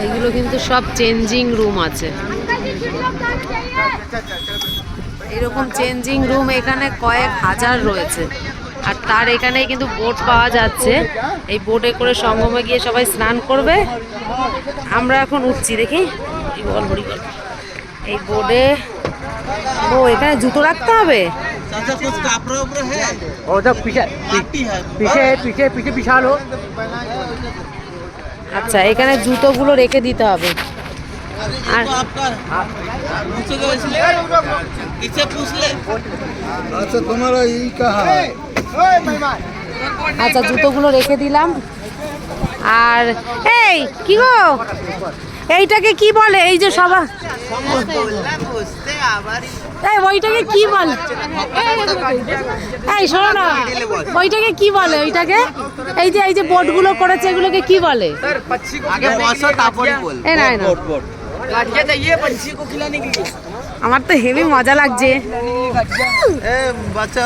এইগুলো কিন্তু সব চেঞ্জিং রুম আছে। এরকম চেঞ্জিং রুম এখানে কয়েক হাজার রয়েছে। আর তার এখানেই কিন্তু বোট পাওয়া যাচ্ছে। এই বোটে করে সঙ্গমে গিয়ে সবাই স্নান করবে। আমরা এখন উঠছি, দেখি এই বোটে। ও এখানে জুতো রাখতে হবে। আচ্ছা, এখানে জুতোগুলো রেখে দিতে হবে। আর আচ্ছা, তোমারা এই কাহা? আচ্ছা, জুতোগুলো রেখে দিলাম। আর এই কি গো, এইটাকে কি বলে? এই যে সবার এই ওইটাকে কি বলে? এই শোনো না, ওইটাকে কি বলে? ওইটাকে এই যে বোটগুলো করেছে এগুলোকে কি বলে? আমার তো হেভি মজা লাগছে। बच्चा